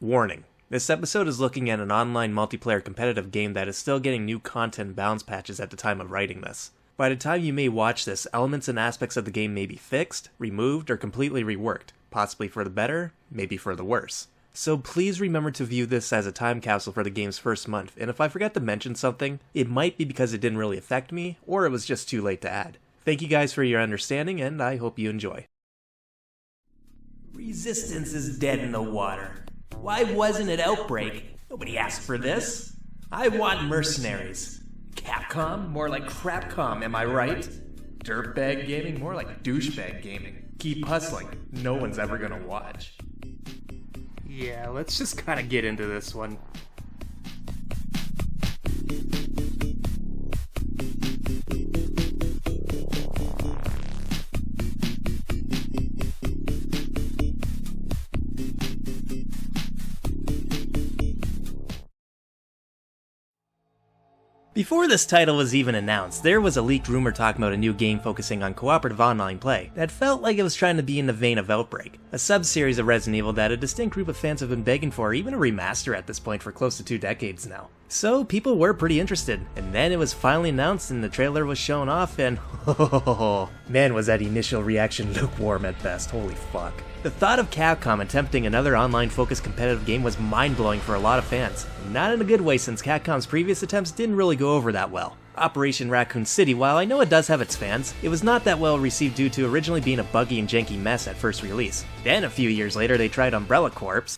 Warning. This episode is looking at an online multiplayer competitive game that is still getting new content and balance patches at the time of writing this. By the time you may watch this, elements and aspects of the game may be fixed, removed, or completely reworked, possibly for the better, maybe for the worse. So please remember to view this as a time capsule for the game's first month, and if I forgot to mention something, it might be because it didn't really affect me, or it was just too late to add. Thank you guys for your understanding, and I hope you enjoy. Resistance is dead in the water. Why wasn't it Outbreak? Nobody asked for this. I want mercenaries. Capcom? More like Crapcom, am I right? Dirtbag gaming? More like douchebag gaming. Keep hustling. No one's ever gonna watch. Yeah, let's just kind of get into this one. Before this title was even announced, there was a leaked rumor talking about a new game focusing on cooperative online play that felt like it was trying to be in the vein of Outbreak, a sub-series of Resident Evil that a distinct group of fans have been begging for, even a remaster at this point for close to 2 decades now. So people were pretty interested, and then it was finally announced and the trailer was shown off and man, was that initial reaction lukewarm at best, holy fuck. The thought of Capcom attempting another online-focused competitive game was mind-blowing for a lot of fans. Not in a good way, since Capcom's previous attempts didn't really go over that well. Operation Raccoon City, while I know it does have its fans, it was not that well received due to originally being a buggy and janky mess at first release. Then a few years later they tried Umbrella Corps.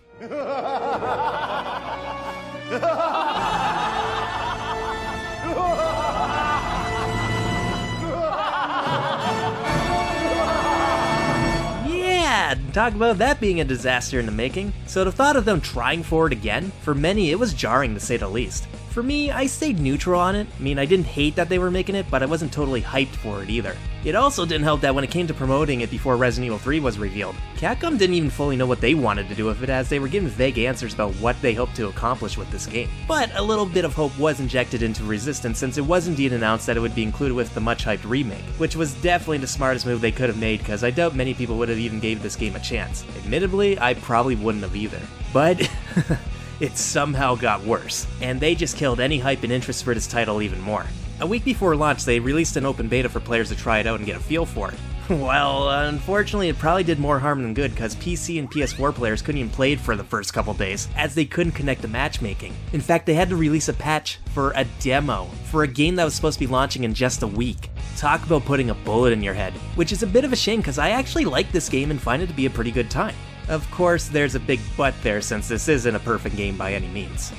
Talk about that being a disaster in the making. So the thought of them trying for it again, for many it was jarring to say the least. For me, I stayed neutral on it. I mean, I didn't hate that they were making it, but I wasn't totally hyped for it either. It also didn't help that when it came to promoting it before Resident Evil 3 was revealed, Capcom didn't even fully know what they wanted to do with it, as they were given vague answers about what they hoped to accomplish with this game. But a little bit of hope was injected into Resistance, since it was indeed announced that it would be included with the much hyped remake, which was definitely the smartest move they could have made, because I doubt many people would have even gave this game a chance. Admittedly, I probably wouldn't have either. But it somehow got worse, and they just killed any hype and interest for this title even more. A week before launch, they released an open beta for players to try it out and get a feel for it. Well, unfortunately it probably did more harm than good, because PC and PS4 players couldn't even play it for the first couple days, as they couldn't connect to matchmaking. In fact, they had to release a patch for a demo, for a game that was supposed to be launching in just a week. Talk about putting a bullet in your head, which is a bit of a shame because I actually like this game and find it to be a pretty good time. Of course, there's a big but there, since this isn't a perfect game by any means.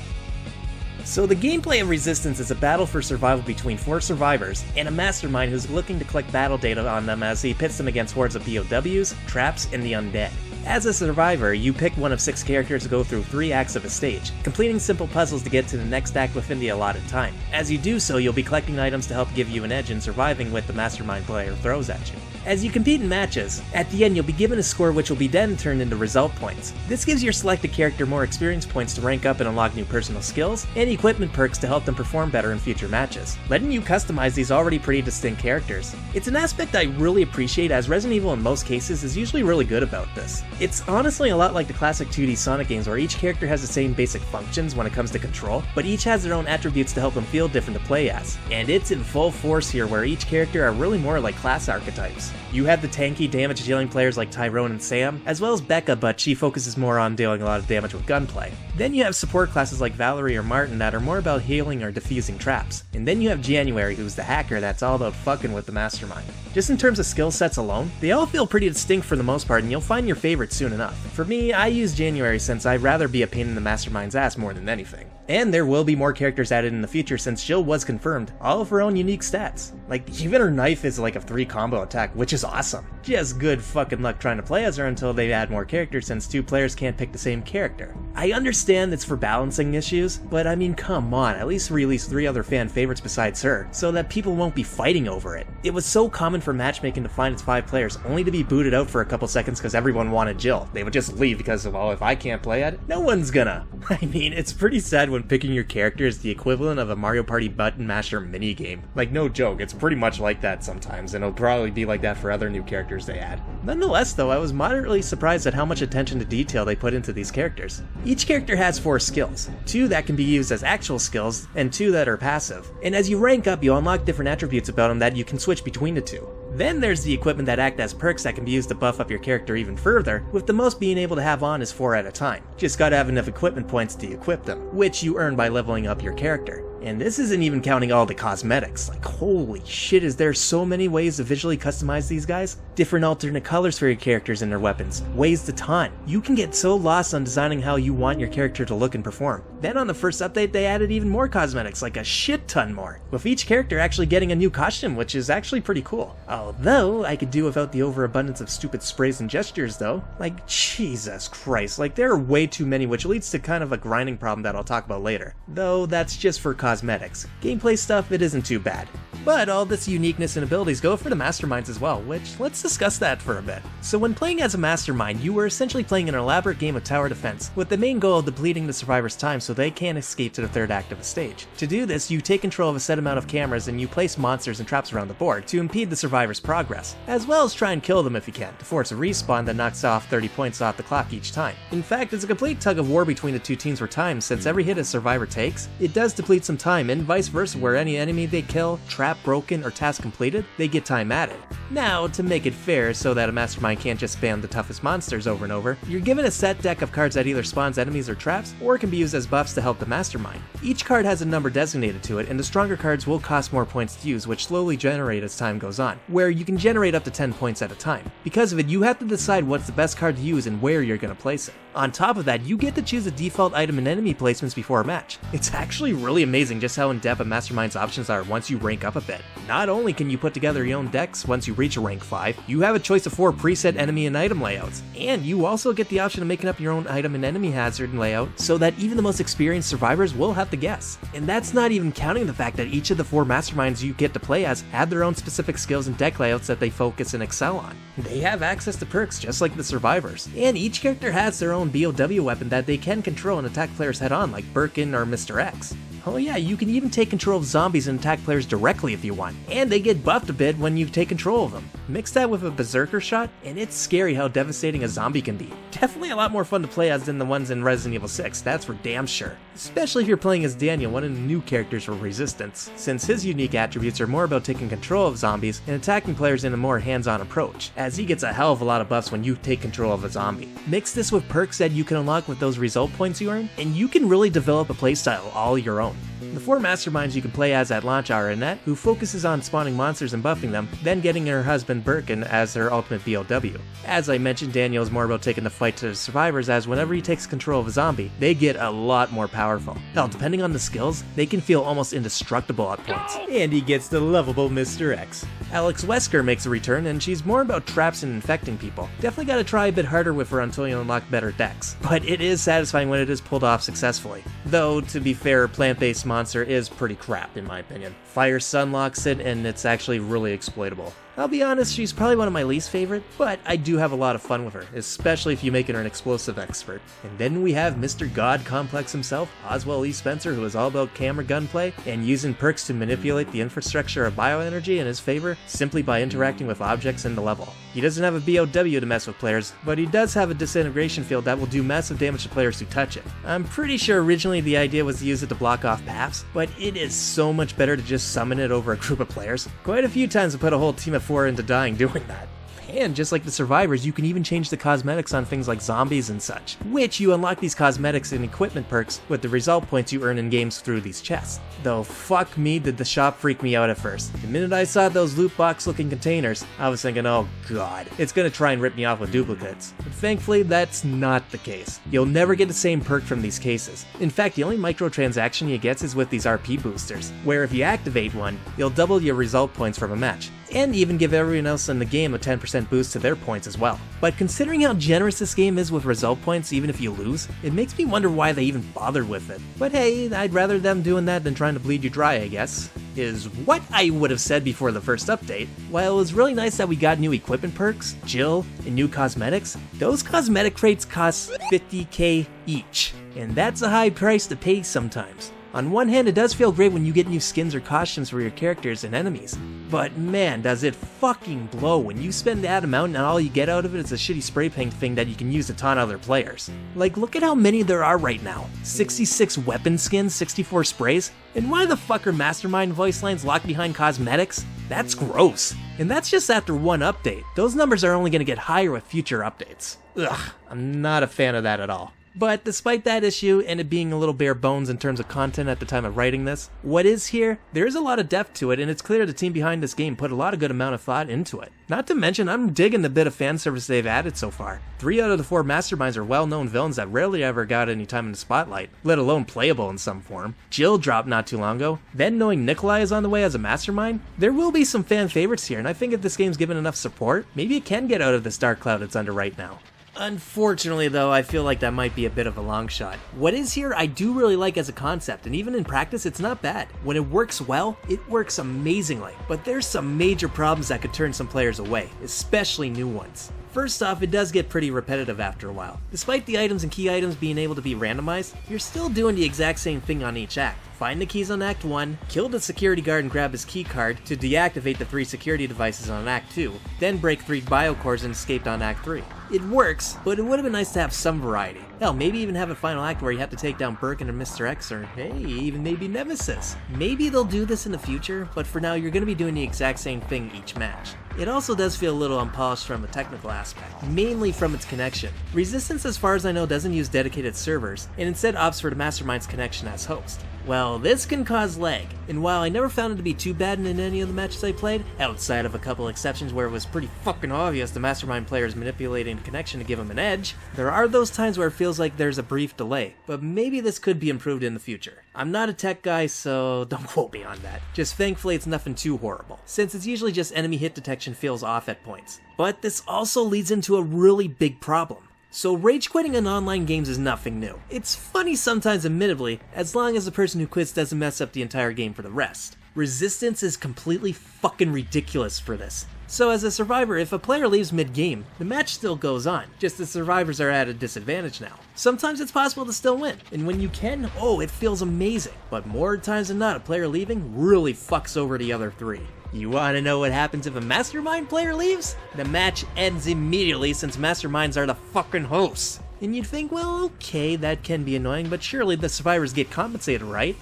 So the gameplay of Resistance is a battle for survival between 4 survivors and a mastermind who's looking to collect battle data on them as he pits them against hordes of POWs, traps, and the undead. As a survivor, you pick one of 6 characters to go through 3 acts of a stage, completing simple puzzles to get to the next act within the allotted time. As you do so, you'll be collecting items to help give you an edge in surviving what the mastermind player throws at you. As you compete in matches, at the end you'll be given a score which will be then turned into result points. This gives your selected character more experience points to rank up and unlock new personal skills, and equipment perks to help them perform better in future matches, letting you customize these already pretty distinct characters. It's an aspect I really appreciate, as Resident Evil in most cases is usually really good about this. It's honestly a lot like the classic 2D Sonic games, where each character has the same basic functions when it comes to control, but each has their own attributes to help them feel different to play as. And it's in full force here, where each character are really more like class archetypes. You have the tanky, damage-dealing players like Tyrone and Sam, as well as Becca, but she focuses more on dealing a lot of damage with gunplay. Then you have support classes like Valerie or Martin that are more about healing or defusing traps. And then you have January, who's the hacker that's all about fucking with the mastermind. Just in terms of skill sets alone, they all feel pretty distinct for the most part, and you'll find your favorite soon enough. For me, I use January since I'd rather be a pain in the mastermind's ass more than anything. And there will be more characters added in the future, since Jill was confirmed, all of her own unique stats. Like, even her knife is like a 3 combo attack, which is awesome. Just good fucking luck trying to play as her until they add more characters, since 2 players can't pick the same character. I understand it's for balancing issues, but I mean, come on, at least release 3 other fan favorites besides her, so that people won't be fighting over it. It was so common for Matchmaking to find its 5 players, only to be booted out for a couple seconds because everyone wanted Jill. They would just leave because of, well, if I can't play it, no one's gonna. I mean, it's pretty sad when picking your character is the equivalent of a Mario Party button masher minigame. Like, no joke, it's pretty much like that sometimes, and it'll probably be like that forever. other new characters they add. Nonetheless though, I was moderately surprised at how much attention to detail they put into these characters. Each character has 4 skills, 2 that can be used as actual skills, and 2 that are passive. And as you rank up, you unlock different attributes about them that you can switch between the 2. Then there's the equipment that act as perks that can be used to buff up your character even further, with the most being able to have on is 4 at a time. Just gotta have enough equipment points to equip them, which you earn by leveling up your character. And this isn't even counting all the cosmetics. Like, holy shit, is there so many ways to visually customize these guys? Different alternate colors for your characters and their weapons, ways to taunt. You can get so lost on designing how you want your character to look and perform. Then on the first update, they added even more cosmetics, like a shit ton more, with each character actually getting a new costume, which is actually pretty cool. Although, I could do without the overabundance of stupid sprays and gestures though. Like, Jesus Christ, like there are way too many, which leads to kind of a grinding problem that I'll talk about later. Though, that's just for cosmetics. Gameplay stuff, it isn't too bad. But all this uniqueness and abilities go for the Masterminds as well, which, let's discuss that for a bit. So when playing as a Mastermind, you were essentially playing an elaborate game of tower defense, with the main goal of depleting the survivors' time so they can't escape to the third act of a stage. To do this, you take control of a set amount of cameras and you place monsters and traps around the board to impede the survivors' progress, as well as try and kill them if you can, to force a respawn that knocks off 30 points off the clock each time. In fact, it's a complete tug of war between the 2 teams for time, since every hit a survivor takes, it does deplete some time, and vice versa, where any enemy they kill, trap broken, or task completed, they get time added. Now, to make it fair so that a Mastermind can't just spam the toughest monsters over and over, you're given a set deck of cards that either spawns enemies or traps, or can be used as buffs to help the Mastermind. Each card has a number designated to it, and the stronger cards will cost more points to use, which slowly generate as time goes on, where you can generate up to 10 points at a time. Because of it, you have to decide what's the best card to use and where you're going to place it. On top of that, you get to choose the default item and enemy placements before a match. It's actually really amazing just how in-depth a Mastermind's options are once you rank up a bit. Not only can you put together your own decks once you reach a rank 5, you have a choice of 4 preset enemy and item layouts, and you also get the option of making up your own item and enemy hazard and layout so that even the most experienced survivors will have to guess. And that's not even counting the fact that each of the 4 Masterminds you get to play as have their own specific skills and deck layouts that they focus and excel on. They have access to perks just like the survivors, and each character has their own BOW weapon that they can control and attack players head on, like Birkin or Mr. X. Oh yeah, you can even take control of zombies and attack players directly if you want, and they get buffed a bit when you take control of them. Mix that with a berserker shot, and it's scary how devastating a zombie can be. Definitely a lot more fun to play as than the ones in Resident Evil 6, that's for damn sure. Especially if you're playing as Daniel, one of the new characters for Resistance, since his unique attributes are more about taking control of zombies and attacking players in a more hands-on approach, as he gets a hell of a lot of buffs when you take control of a zombie. Mix this with perks that you can unlock with those result points you earn, and you can really develop a playstyle all your own. The 4 Masterminds you can play as at launch are Annette, who focuses on spawning monsters and buffing them, then getting her husband Birkin as her ultimate BOW. As I mentioned, Daniel is more about taking the fight to the survivors, as whenever he takes control of a zombie, they get a lot more powerful. Hell, depending on the skills, they can feel almost indestructible at points. And he gets the lovable Mr. X. Alex Wesker makes a return, and she's more about traps and infecting people. Definitely gotta try a bit harder with her until you unlock better decks, but it is satisfying when it is pulled off successfully. Though, to be fair, plant-based monster is pretty crap in my opinion. Fire sunlocks it, and it's actually really exploitable. I'll be honest, she's probably one of my least favorite, but I do have a lot of fun with her, especially if you make her an explosive expert. And then we have Mr. God Complex himself, Oswald E. Spencer, who is all about camera gunplay and using perks to manipulate the infrastructure of bioenergy in his favor simply by interacting with objects in the level. He doesn't have a BOW to mess with players, but he does have a disintegration field that will do massive damage to players who touch it. I'm pretty sure originally the idea was to use it to block off paths, but it is so much better to just summon it over a group of players. Quite a few times I put a whole team of 4 into dying doing that. And just like the survivors, you can even change the cosmetics on things like zombies and such, which you unlock these cosmetics and equipment perks with the result points you earn in games through these chests. Though fuck me, did the shop freak me out at first. The minute I saw those loot box looking containers, I was thinking, oh god, it's gonna try and rip me off with duplicates. But thankfully, that's not the case. You'll never get the same perk from these cases. In fact, the only microtransaction you get is with these RP boosters, where if you activate one, you'll double your result points from a match, and even give everyone else in the game a 10% boost to their points as well. But considering how generous this game is with result points even if you lose, it makes me wonder why they even bothered with it. But hey, I'd rather them doing that than trying to bleed you dry, I guess, is what I would have said before the first update. While it was really nice that we got new equipment perks, Jill, and new cosmetics, those cosmetic crates cost 50k each, and that's a high price to pay sometimes. On one hand, it does feel great when you get new skins or costumes for your characters and enemies, but man, does it fucking blow when you spend that amount and all you get out of it is a shitty spray paint thing that you can use to taunt other players. Like, look at how many there are right now. 66 weapon skins, 64 sprays, and why the fuck are Mastermind voice lines locked behind cosmetics? That's gross. And that's just after one update. Those numbers are only going to get higher with future updates. Ugh, I'm not a fan of that at all. But despite that issue, and it being a little bare bones in terms of content at the time of writing this, what is here, there is a lot of depth to it, and it's clear the team behind this game put a lot of good amount of thought into it. Not to mention, I'm digging the bit of fan service they've added so far. 3 out of the 4 Masterminds are well-known villains that rarely ever got any time in the spotlight, let alone playable in some form. Jill dropped not too long ago. Then knowing Nikolai is on the way as a Mastermind, there will be some fan favorites here, and I think if this game's given enough support, maybe it can get out of this dark cloud it's under right now. Unfortunately though, I feel like that might be a bit of a long shot. What is here I do really like as a concept, and even in practice it's not bad. When it works well, it works amazingly. But there's some major problems that could turn some players away, especially new ones. First off, it does get pretty repetitive after a while. Despite the items and key items being able to be randomized, you're still doing the exact same thing on each act. Find the keys on Act 1, kill the security guard and grab his key card to deactivate the 3 security devices on Act 2, then break 3 biocores and escape on Act 3. It works, but it would have been nice to have some variety. Hell, maybe even have a final act where you have to take down Birkin and Mr. X, or hey, even maybe Nemesis. Maybe they'll do this in the future, but for now you're going to be doing the exact same thing each match. It also does feel a little unpolished from a technical aspect, mainly from its connection. Resistance, as far as I know, doesn't use dedicated servers, and instead opts for the Mastermind's connection as host. Well, this can cause lag, and while I never found it to be too bad in any of the matches I played, outside of a couple exceptions where it was pretty fucking obvious the Mastermind player is manipulating the connection to give him an edge, there are those times where it feels like there's a brief delay, but maybe this could be improved in the future. I'm not a tech guy, so don't quote me on that. Just thankfully it's nothing too horrible, since it's usually just enemy hit detection feels off at points. But this also leads into a really big problem. So rage quitting in online games is nothing new. It's funny sometimes, admittedly, as long as the person who quits doesn't mess up the entire game for the rest. Resistance is completely fucking ridiculous for this. So as a survivor, if a player leaves mid-game, the match still goes on, just the survivors are at a disadvantage now. Sometimes it's possible to still win, and when you can, oh, it feels amazing. But more times than not, a player leaving really fucks over the other 3. You wanna know what happens if a Mastermind player leaves? The match ends immediately since Masterminds are the fucking hosts. And you'd think, well, okay, that can be annoying, but surely the survivors get compensated, right?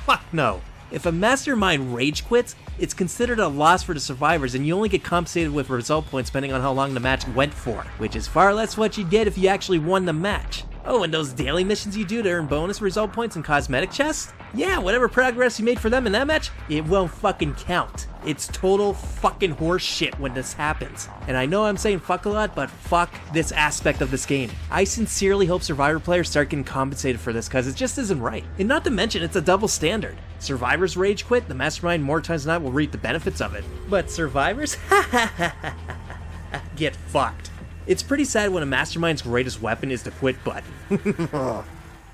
Fuck no. If a Mastermind rage quits, it's considered a loss for the survivors and you only get compensated with result points depending on how long the match went for, which is far less what you'd get if you actually won the match. Oh, and those daily missions you do to earn bonus result points and cosmetic chests? Yeah, whatever progress you made for them in that match, it won't fucking count. It's total fucking horse shit when this happens. And I know I'm saying fuck a lot, but fuck this aspect of this game. I sincerely hope Survivor players start getting compensated for this because it just isn't right. And not to mention, it's a double standard. Survivors rage quit, the Mastermind more times than not will reap the benefits of it. But survivors? Get fucked. It's pretty sad when a Mastermind's greatest weapon is the quit button.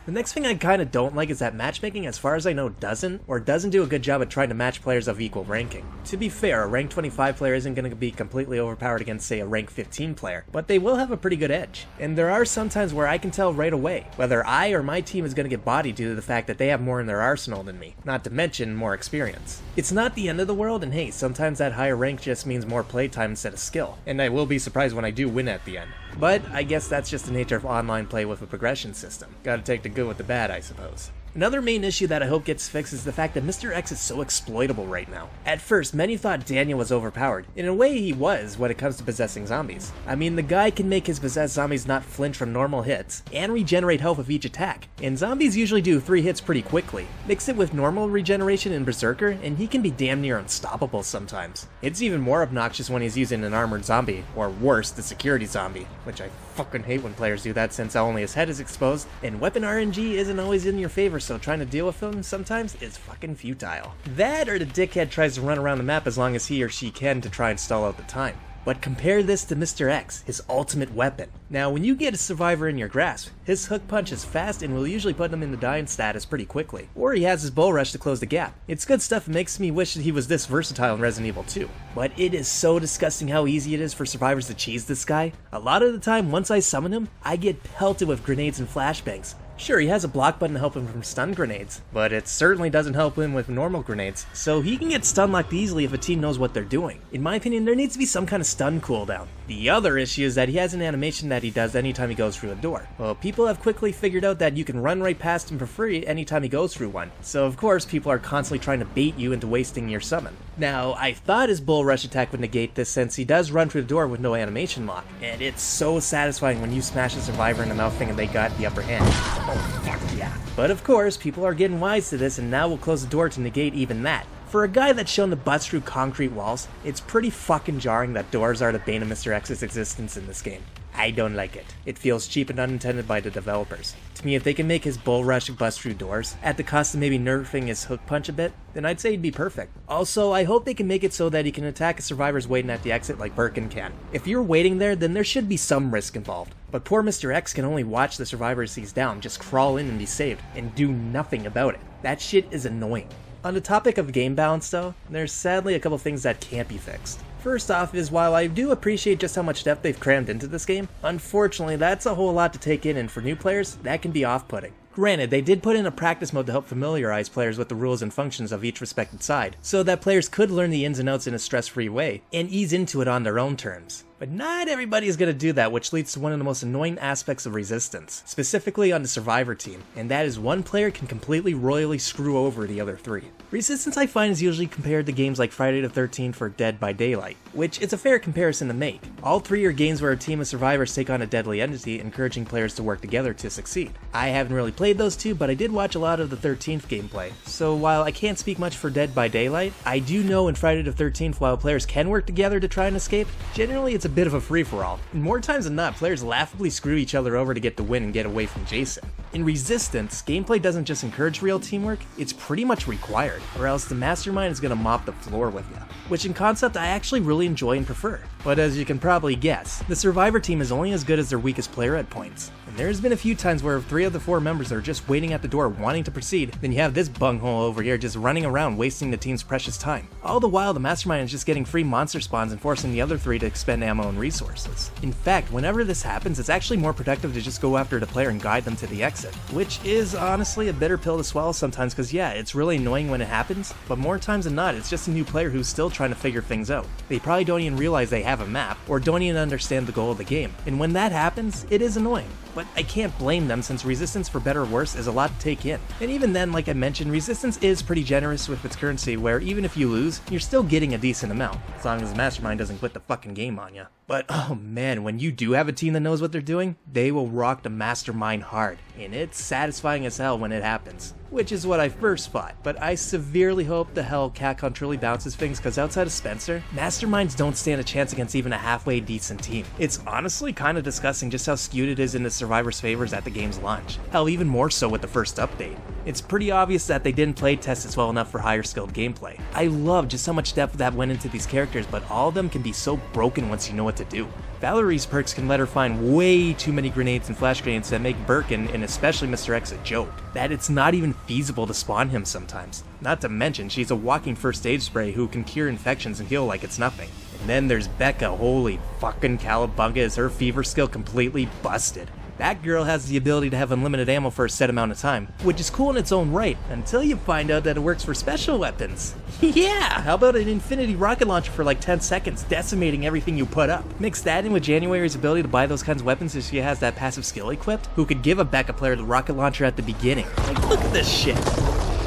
The next thing I kinda don't like is that matchmaking, as far as I know, doesn't do a good job at trying to match players of equal ranking. To be fair, a rank 25 player isn't gonna be completely overpowered against, say, a rank 15 player, but they will have a pretty good edge. And there are some times where I can tell right away whether I or my team is gonna get bodied due to the fact that they have more in their arsenal than me, not to mention more experience. It's not the end of the world, and hey, sometimes that higher rank just means more playtime instead of skill, and I will be surprised when I do win at the end. But I guess that's just the nature of online play with a progression system. Gotta take the good with the bad, I suppose. Another main issue that I hope gets fixed is the fact that Mr. X is so exploitable right now. At first, many thought Daniel was overpowered. In a way, he was when it comes to possessing zombies. I mean, the guy can make his possessed zombies not flinch from normal hits, and regenerate health with each attack. And zombies usually do 3 hits pretty quickly. Mix it with normal regeneration in Berserker, and he can be damn near unstoppable sometimes. It's even more obnoxious when he's using an armored zombie, or worse, the security zombie, which I fucking hate when players do that since only his head is exposed, and weapon RNG isn't always in your favor, so trying to deal with them sometimes is fucking futile. That or the dickhead tries to run around the map as long as he or she can to try and stall out the time. But compare this to Mr. X, his ultimate weapon. Now, when you get a survivor in your grasp, his hook punch is fast and will usually put him in the dying status pretty quickly. Or he has his bull rush to close the gap. It's good stuff and makes me wish that he was this versatile in Resident Evil 2. But it is so disgusting how easy it is for survivors to cheese this guy. A lot of the time, once I summon him, I get pelted with grenades and flashbangs. Sure, he has a block button to help him from stun grenades, but it certainly doesn't help him with normal grenades, so he can get stun locked easily if a team knows what they're doing. In my opinion, there needs to be some kind of stun cooldown. The other issue is that he has an animation that he does anytime he goes through a door. Well, people have quickly figured out that you can run right past him for free anytime he goes through one, so of course people are constantly trying to bait you into wasting your summon. Now, I thought his bull rush attack would negate this since he does run through the door with no animation lock, and it's so satisfying when you smash a survivor in the mouth thing and they got the upper hand. Oh fuck yeah. But of course, people are getting wise to this and now will close the door to negate even that. For a guy that's shown to bust through concrete walls, it's pretty fucking jarring that doors are the bane of Mr. X's existence in this game. I don't like it. It feels cheap and unintended by the developers. To me, if they can make his bull rush bust through doors, at the cost of maybe nerfing his hook punch a bit, then I'd say he'd be perfect. Also, I hope they can make it so that he can attack a survivors waiting at the exit like Birkin can. If you're waiting there, then there should be some risk involved. But poor Mr. X can only watch the survivors he's down just crawl in and be saved, and do nothing about it. That shit is annoying. On the topic of game balance though, there's sadly a couple things that can't be fixed. First off is while I do appreciate just how much depth they've crammed into this game, unfortunately that's a whole lot to take in, and for new players, that can be off-putting. Granted, they did put in a practice mode to help familiarize players with the rules and functions of each respected side, so that players could learn the ins and outs in a stress-free way, and ease into it on their own terms. But not everybody is going to do that, which leads to one of the most annoying aspects of Resistance, specifically on the Survivor team, and that is one player can completely royally screw over the other three. Resistance I find is usually compared to games like Friday the 13th or Dead by Daylight, which is a fair comparison to make. All three are games where a team of survivors take on a deadly entity, encouraging players to work together to succeed. I haven't really played those two, but I did watch a lot of the 13th gameplay, so while I can't speak much for Dead by Daylight, I do know in Friday the 13th while players can work together to try and escape, generally it's a bit of a free-for-all. And more times than not, players laughably screw each other over to get the win and get away from Jason. In Resistance, gameplay doesn't just encourage real teamwork, it's pretty much required, or else the Mastermind is gonna mop the floor with you. Which in concept I actually really enjoy and prefer. But as you can probably guess, the Survivor team is only as good as their weakest player at points. And there's been a few times where 3 of the 4 members are just waiting at the door wanting to proceed, then you have this bunghole over here just running around wasting the team's precious time. All the while the Mastermind is just getting free monster spawns and forcing the other 3 to expend ammo and resources. In fact, whenever this happens, it's actually more productive to just go after the player and guide them to the exit. Which is honestly a bitter pill to swallow sometimes, because yeah, it's really annoying when it happens, but more times than not, it's just a new player who's still trying to figure things out. They probably don't even realize they have a map, or don't even understand the goal of the game. And when that happens, it is annoying. But I can't blame them since Resistance, for better or worse, is a lot to take in. And even then, like I mentioned, Resistance is pretty generous with its currency, where even if you lose, you're still getting a decent amount, as long as the Mastermind doesn't quit the fucking game on you. But oh man, when you do have a team that knows what they're doing, they will rock the Mastermind hard, and it's satisfying as hell when it happens. Which is what I first thought, but I severely hope the hell Capcom truly bounces things, because outside of Spencer, Masterminds don't stand a chance against even a halfway decent team. It's honestly kinda disgusting just how skewed it is in the Survivor's favors at the game's launch. Hell, even more so with the first update. It's pretty obvious that they didn't play test this well enough for higher skilled gameplay. I love just how much depth that went into these characters, but all of them can be so broken once you know what to do. Valerie's perks can let her find way too many grenades and flash grenades that make Birkin, and especially Mr. X, a joke. That it's not even feasible to spawn him sometimes. Not to mention, she's a walking first aid spray who can cure infections and heal like it's nothing. And then there's Becca, holy fucking calabunga, is her fever skill completely busted. That girl has the ability to have unlimited ammo for a set amount of time, which is cool in its own right, until you find out that it works for special weapons. Yeah, how about an infinity rocket launcher for like 10 seconds, decimating everything you put up? Mix that in with January's ability to buy those kinds of weapons if she has that passive skill equipped, who could give a Becca player the rocket launcher at the beginning. Like, look at this shit.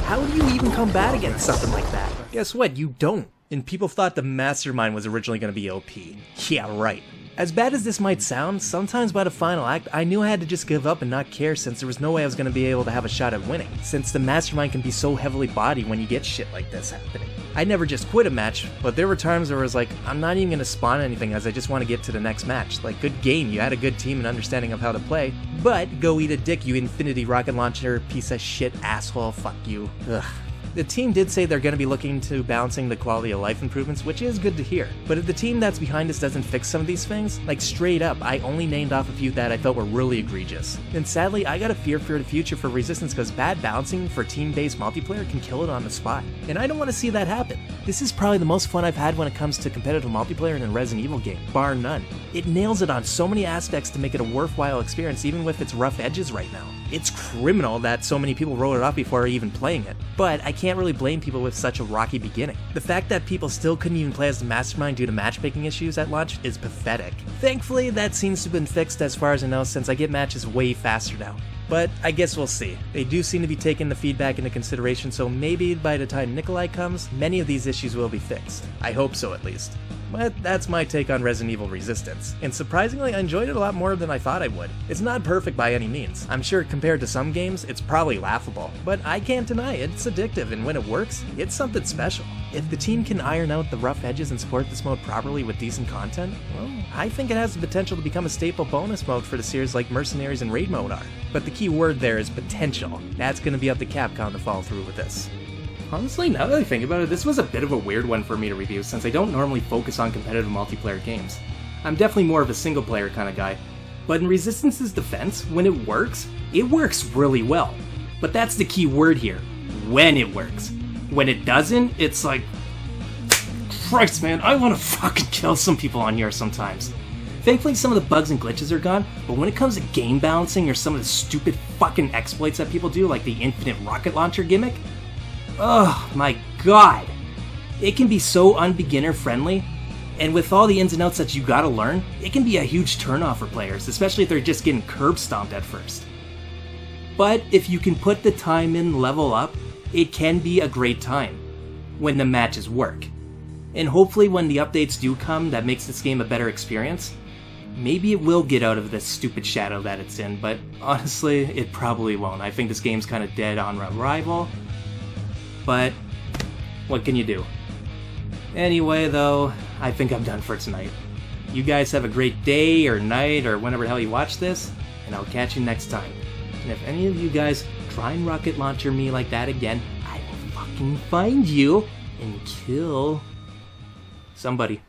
How do you even combat against something like that? Guess what, you don't. And people thought the Mastermind was originally going to be OP. Yeah, right. As bad as this might sound, sometimes by the final act, I knew I had to just give up and not care, since there was no way I was going to be able to have a shot at winning, since the Mastermind can be so heavily bodied when you get shit like this happening. I never just quit a match, but there were times where I was like, I'm not even going to spawn anything as I just want to get to the next match. Like, good game, you had a good team and understanding of how to play, but go eat a dick, you infinity rocket launcher, piece of shit, asshole, fuck you. Ugh. The team did say they're going to be looking to balancing the quality of life improvements, which is good to hear. But if the team that's behind us doesn't fix some of these things, like straight up, I only named off a few that I felt were really egregious. And sadly, I got a fear for the future for Resistance, because bad balancing for team-based multiplayer can kill it on the spot. And I don't want to see that happen. This is probably the most fun I've had when it comes to competitive multiplayer in a Resident Evil game, bar none. It nails it on so many aspects to make it a worthwhile experience even with its rough edges right now. It's criminal that so many people wrote it off before even playing it, but I can't really blame people with such a rocky beginning. The fact that people still couldn't even play as the Mastermind due to matchmaking issues at launch is pathetic. Thankfully, that seems to have been fixed as far as I know since I get matches way faster now. But I guess we'll see. They do seem to be taking the feedback into consideration, so maybe by the time Nikolai comes, many of these issues will be fixed. I hope so, at least. But that's my take on Resident Evil Resistance, and surprisingly I enjoyed it a lot more than I thought I would. It's not perfect by any means. I'm sure compared to some games, it's probably laughable, but I can't deny it's addictive, and when it works, it's something special. If the team can iron out the rough edges and support this mode properly with decent content, well, I think it has the potential to become a staple bonus mode for the series like Mercenaries and Raid mode are. But the key word there is potential. That's going to be up to Capcom to follow through with this. Honestly, now that I think about it, this was a bit of a weird one for me to review since I don't normally focus on competitive multiplayer games. I'm definitely more of a single player kind of guy. But in Resistance's defense, when it works really well. But that's the key word here, when it works. When it doesn't, it's like, Christ man, I want to fucking kill some people on here sometimes. Thankfully some of the bugs and glitches are gone, but when it comes to game balancing or some of the stupid fucking exploits that people do, like the infinite rocket launcher gimmick, oh my god. It can be so unbeginner friendly, and with all the ins and outs that you gotta learn, it can be a huge turnoff for players, especially if they're just getting curb stomped at first. But if you can put the time in, level up, it can be a great time when the matches work. And hopefully when the updates do come that makes this game a better experience, maybe it will get out of this stupid shadow that it's in, but honestly, it probably won't. I think this game's kind of dead on arrival, but what can you do? Anyway though, I think I'm done for tonight. You guys have a great day or night or whenever the hell you watch this, and I'll catch you next time. And if any of you guys try and rocket launcher me like that again, I will fucking find you and kill somebody.